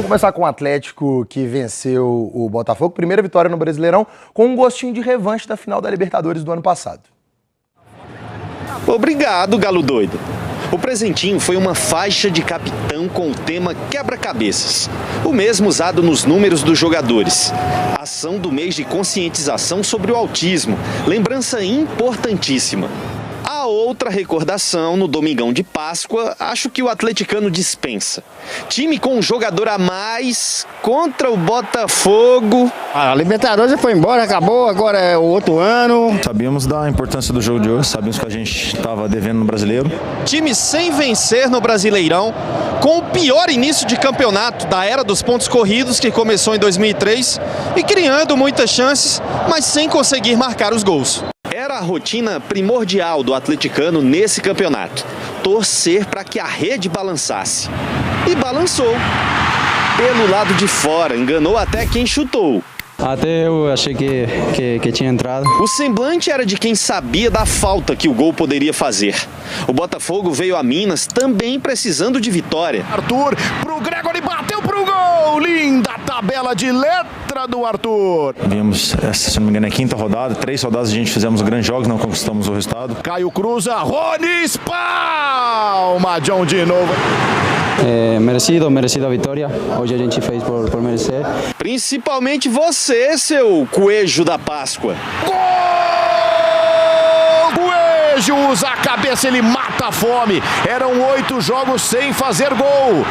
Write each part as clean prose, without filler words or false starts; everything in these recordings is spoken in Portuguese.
Começar com o Atlético, que venceu o Botafogo. Primeira vitória no Brasileirão, com um gostinho de revanche da final da Libertadores do ano passado. Obrigado, Galo Doido. O presentinho foi uma faixa de capitão com o tema quebra-cabeças, o mesmo usado nos números dos jogadores. Ação do mês de conscientização sobre o autismo, lembrança importantíssima. A outra recordação, no domingão de Páscoa, acho que o atleticano dispensa. Time com um jogador a mais contra o Botafogo. A Libertadores já foi embora, acabou, agora é o outro ano. Sabíamos da importância do jogo de hoje, sabíamos que a gente estava devendo no Brasileiro. Time sem vencer no Brasileirão, com o pior início de campeonato da era dos pontos corridos, que começou em 2003, e criando muitas chances, mas sem conseguir marcar os gols. Era a rotina primordial do atleticano nesse campeonato, torcer para que a rede balançasse. E balançou. Pelo lado de fora, enganou até quem chutou. Até eu achei que tinha entrado. O semblante era de quem sabia da falta que o gol poderia fazer. O Botafogo veio a Minas também precisando de vitória. Arthur pro Gregory, bateu pro gol! Linda tabela de letra do Arthur. Vimos, se não me engano, é a quinta rodada, 3 rodadas a gente fizemos grandes jogos, não conquistamos o resultado. Caio cruza, Rony Palma, John de novo. Merecido a vitória. Hoje a gente fez por merecer. Principalmente você, seu coelho da Páscoa. Gol! Coelho usa a cabeça, ele mata a fome. Eram 8 jogos sem fazer gol.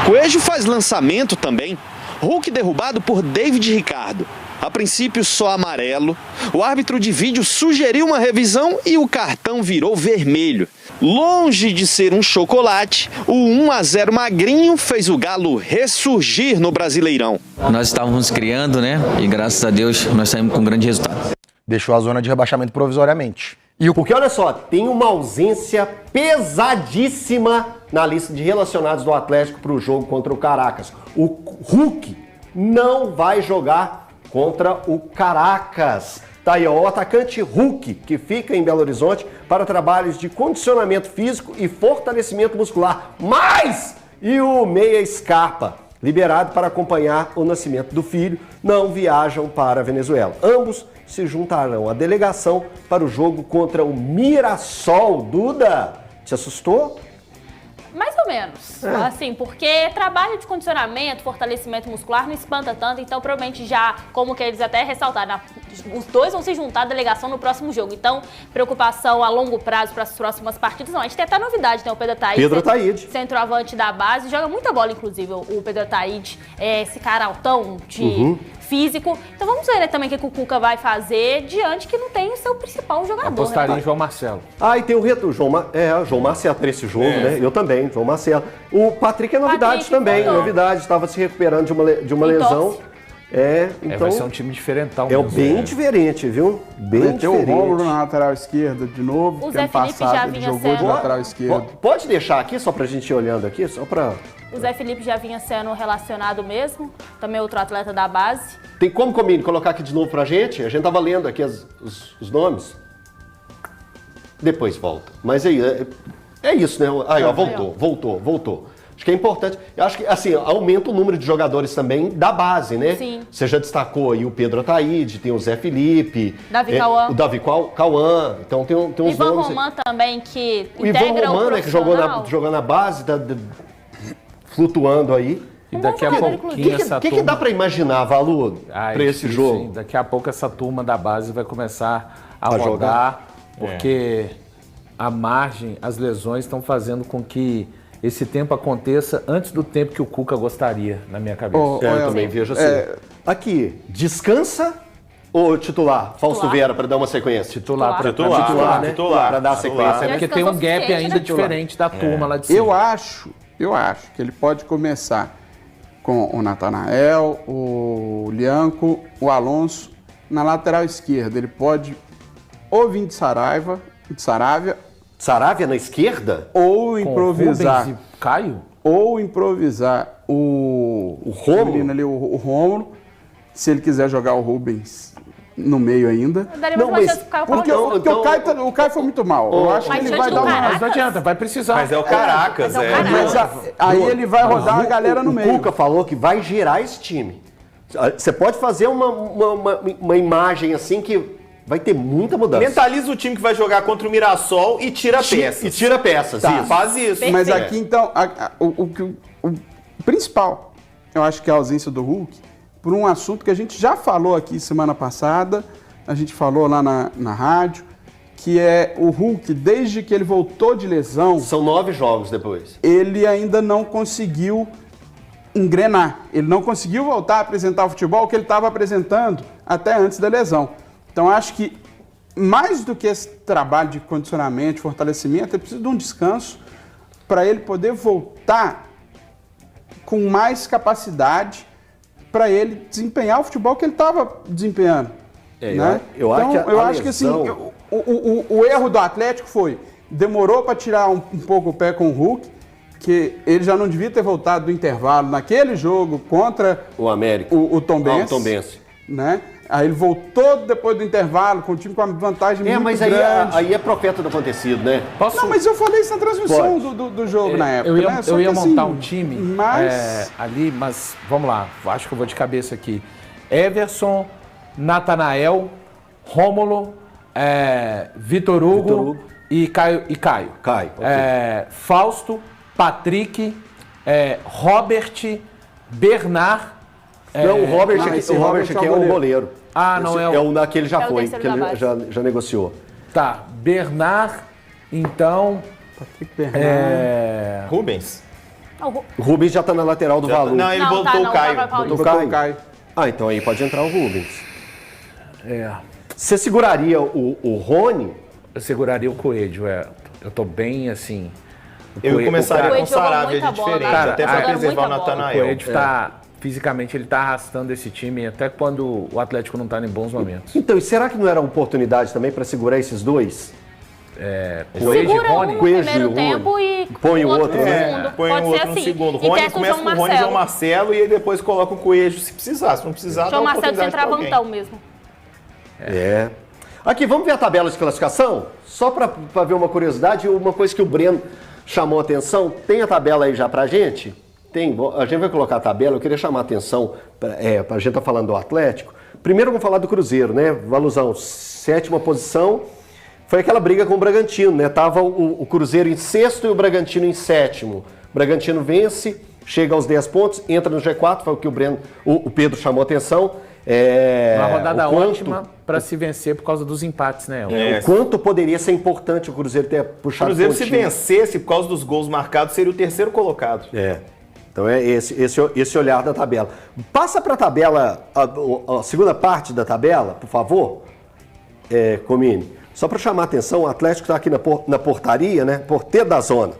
Coelho faz lançamento também. Hulk derrubado por David Ricardo. A princípio só amarelo. O árbitro de vídeo sugeriu uma revisão e o cartão virou vermelho. Longe de ser um chocolate, o 1-0 magrinho fez o Galo ressurgir no Brasileirão. Nós estávamos criando, né? E graças a Deus nós saímos com um grande resultado. Deixou a zona de rebaixamento provisoriamente. Porque olha só, tem uma ausência pesadíssima na lista de relacionados do Atlético para o jogo contra o Caracas. O Hulk não vai jogar contra o Caracas. Tá aí, ó, o atacante Hulk, que fica em Belo Horizonte para trabalhos de condicionamento físico e fortalecimento muscular. E o Meia Scarpa, liberado para acompanhar o nascimento do filho, não viajam para a Venezuela. Ambos se juntarão à delegação para o jogo contra o Mirassol. Duda, te assustou? Mais ou menos, assim, porque trabalho de condicionamento, fortalecimento muscular não espanta tanto, então provavelmente já, como que eles até ressaltaram, os dois vão se juntar à delegação no próximo jogo, então preocupação a longo prazo para as próximas partidas, não, a gente tem até novidade, né, o Pedro Ataíde, centroavante da base, joga muita bola, inclusive, o Pedro Ataíde, esse cara altão de físico, então vamos ver, né, também o que o Cuca vai fazer diante que não tem o seu principal jogador. Apostaria né, em João Marcelo. E tem o retorno, João Marcelo para esse jogo, né, eu também, João Marcelo. O Patrick é novidade também, novidade, estava se recuperando de uma lesão. Então vai ser um time diferentão. Bem diferente, viu? Bem diferente. Meteu o Rômulo na lateral esquerda de novo. O Zé Felipe já vinha jogou de lateral esquerdo. Pode deixar aqui, só pra gente ir olhando aqui, só pra... O Zé Felipe já vinha sendo relacionado mesmo, também outro atleta da base. Tem como, colocar aqui de novo pra gente? A gente tava lendo aqui os nomes. Depois volta. Mas é isso, né? Aí, ó, voltou. Acho que é importante. Eu acho que, assim, aumenta o número de jogadores também da base, né? Sim. Você já destacou aí o Pedro Ataíde, tem o Zé Felipe. Davi Cauã. O Davi Cauã. Então tem uns Ivan nomes... Ivan Roman também, que o integra Ivan Roman, né, que jogou na base, flutuando aí. E daqui a pouquinho essa turma... O que dá para imaginar, Valu, para esse jogo? Sim. Daqui a pouco essa turma da base vai começar a rodar, porque a margem, as lesões estão fazendo com que esse tempo aconteça antes do tempo que o Cuca gostaria, na minha cabeça. Eu também vejo assim. Aqui, descansa ou titular? Fausto Vera, para dar uma sequência? Titular, né? Para dar sequência. Porque tem um gap ainda diferente da turma lá de cima. Eu acho que ele pode começar com o Natanael, o Lianco, o Alonso. Na lateral esquerda, ele pode ou vir de Saravia. Saravia na esquerda? Ou improvisar. E Caio? Ou improvisar o Rômulo. O Rômulo. Se ele quiser jogar o Rubens no meio ainda. Daria mais uma chance pro Caio Porque o Caio foi muito mal. Eu acho que ele vai dar uma... Mas não adianta, vai precisar. Mas é o Caracas, Mas aí ele vai rodar a galera no meio. O Cuca falou que vai girar esse time. Você pode fazer uma imagem assim que vai ter muita mudança. Mentaliza o time que vai jogar contra o Mirassol e tira peças. E tira peças, Tá. Faz isso. Perfeito. Mas aqui, então, o principal, eu acho que é a ausência do Hulk, por um assunto que a gente já falou aqui semana passada, a gente falou lá na rádio, que é o Hulk, desde que ele voltou de lesão... São 9 jogos depois. Ele ainda não conseguiu engrenar. Ele não conseguiu voltar a apresentar o futebol que ele estava apresentando até antes da lesão. Então, acho que, mais do que esse trabalho de condicionamento, de fortalecimento, ele precisa de um descanso para ele poder voltar com mais capacidade para ele desempenhar o futebol que ele estava desempenhando. Né? Eu acho que assim, o erro do Atlético foi, demorou para tirar um pouco o pé com o Hulk, que ele já não devia ter voltado do intervalo naquele jogo contra o América, o Tombense. O Tombense. Né? Aí ele voltou depois do intervalo, com o time com uma vantagem muito mas grande. aí é profeta do acontecido, né? Não, mas eu falei isso na transmissão do jogo na época. Eu ia montar assim, um time mas... ali, mas vamos lá, acho que eu vou de cabeça aqui. Everson, Natanael, Rômulo, Vitor Hugo e Caio. Okay. Fausto, Patrick, Robert, Bernard. O Robert aqui é o goleiro. Não é o... É um daquele já foi, terceiro que da ele base. já negociou. Tá, Bernard, então... Patrick Bernard. Rubens. O Rubens já tá na lateral do Valu. Não, ele botou o Caio. Botou o Caio. Então aí pode entrar o Rubens. Você seguraria o Rony? Eu seguraria o Coelho, Eu tô bem assim... Eu começaria com o Saravia muita de bola, diferente, cara. até pra Jogaram preservar o muita bola. O Natanael. Coelho tá... Fisicamente ele tá arrastando esse time até quando o Atlético não tá em bons momentos. Então, e será que não era uma oportunidade também para segurar esses dois? Coelho e Segura um Rony. no Coelho primeiro e Rony. tempo e põe o outro, no né? segundo. Põe Pode o ser outro no assim. segundo. E Rony testa o começa João com o Rony e João Marcelo. Marcelo e aí depois coloca o Coelho se precisar. Se não precisar, João dá uma Marcelo oportunidade pra alguém. centroavantão mesmo. Aqui, vamos ver a tabela de classificação? Só para ver uma curiosidade, uma coisa que o Breno chamou a atenção. Tem a tabela aí já pra gente? Tem. A gente vai colocar a tabela. Eu queria chamar a atenção pra gente estar falando do Atlético. Primeiro vamos falar do Cruzeiro, né? Valuzão, 7ª posição. Foi aquela briga com o Bragantino, né? Tava o Cruzeiro em 6º e o Bragantino em 7º. O Bragantino vence, chega aos 10 pontos, entra no G4, foi o que o Pedro chamou a atenção. Uma rodada ótima para se vencer por causa dos empates, né? O quanto poderia ser importante o Cruzeiro ter puxado o Cruzeiro, se pontinho. vencesse por causa dos gols marcados, seria o 3º colocado. Então é esse olhar da tabela. Passa para a tabela, a segunda parte da tabela, por favor, Comini. Só para chamar a atenção, o Atlético está aqui na portaria, né? Porteiro da zona.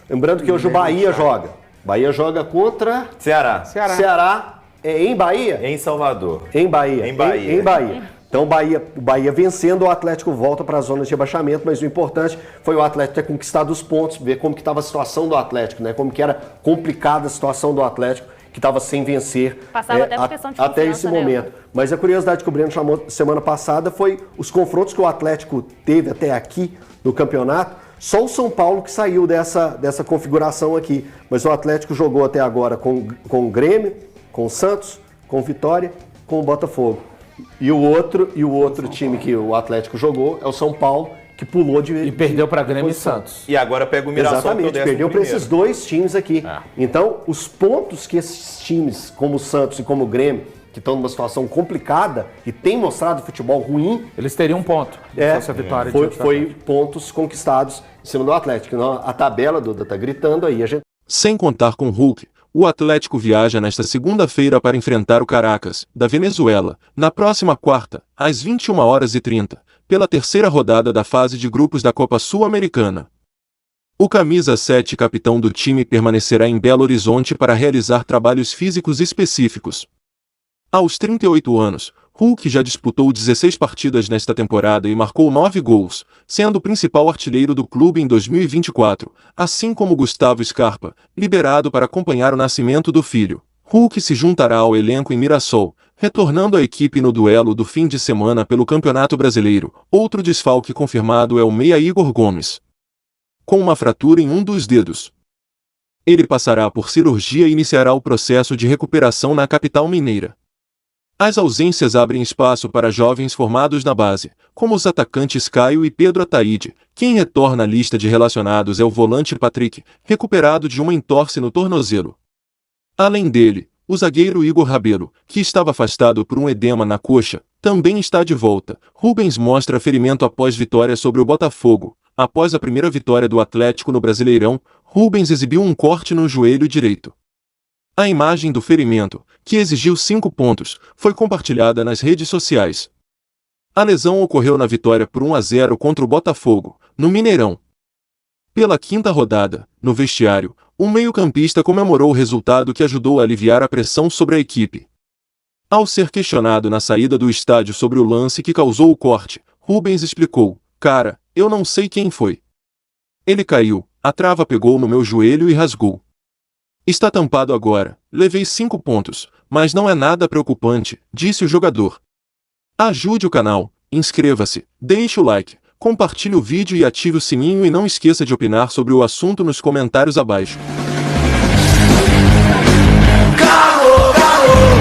Lembrando que hoje o Bahia joga. Bahia joga contra... Ceará. Em Bahia? Em Salvador. Em Bahia. Em Bahia. Em Bahia. Então, o Bahia vencendo, o Atlético volta para a zona de rebaixamento, mas o importante foi o Atlético ter conquistado os pontos, ver como que estava a situação do Atlético, né? Como que era complicada a situação do Atlético, que estava sem vencer Passava até por questão de até esse confiança, né? momento. Mas a curiosidade que o Breno chamou semana passada foi os confrontos que o Atlético teve até aqui no campeonato. Só o São Paulo que saiu dessa configuração aqui. Mas o Atlético jogou até agora com o Grêmio, com o Santos, com o Vitória, com o Botafogo. E o outro time que o Atlético jogou é o São Paulo, que pulou de... E perdeu para Grêmio e Santos. E agora pega o Mirassol. Exatamente, perdeu para esses dois times aqui. Então, os pontos que esses times, como o Santos e como o Grêmio, que estão numa situação complicada e têm mostrado futebol ruim... Eles teriam um ponto. Essa vitória foi pontos conquistados em cima do Atlético. Então, a tabela, Duda, tá gritando aí. Sem contar com o Hulk, o Atlético viaja nesta segunda-feira para enfrentar o Caracas, da Venezuela, na próxima quarta, às 21h30, pela terceira rodada da fase de grupos da Copa Sul-Americana. O camisa 7, capitão do time, permanecerá em Belo Horizonte para realizar trabalhos físicos específicos. Aos 38 anos, Hulk já disputou 16 partidas nesta temporada e marcou 9 gols, sendo o principal artilheiro do clube em 2024, assim como Gustavo Scarpa, liberado para acompanhar o nascimento do filho. Hulk se juntará ao elenco em Mirassol, retornando à equipe no duelo do fim de semana pelo Campeonato Brasileiro. Outro desfalque confirmado é o meia Igor Gomes, com uma fratura em um dos dedos. Ele passará por cirurgia e iniciará o processo de recuperação na capital mineira. As ausências abrem espaço para jovens formados na base, como os atacantes Caio e Pedro Ataíde. Quem retorna à lista de relacionados é o volante Patrick, recuperado de uma entorse no tornozelo. Além dele, o zagueiro Igor Rabelo, que estava afastado por um edema na coxa, também está de volta. Rubens mostra ferimento após vitória sobre o Botafogo. Após a primeira vitória do Atlético no Brasileirão, Rubens exibiu um corte no joelho direito. A imagem do ferimento, que exigiu 5 pontos, foi compartilhada nas redes sociais. A lesão ocorreu na vitória por 1-0 contra o Botafogo, no Mineirão. Pela quinta rodada, no vestiário, o meio-campista comemorou o resultado que ajudou a aliviar a pressão sobre a equipe. Ao ser questionado na saída do estádio sobre o lance que causou o corte, Rubens explicou: "Cara, eu não sei quem foi. Ele caiu, a trava pegou no meu joelho e rasgou. Está tampado agora, levei 5 pontos, mas não é nada preocupante", disse o jogador. Ajude o canal, inscreva-se, deixe o like, compartilhe o vídeo e ative o sininho e não esqueça de opinar sobre o assunto nos comentários abaixo. Galo, galo!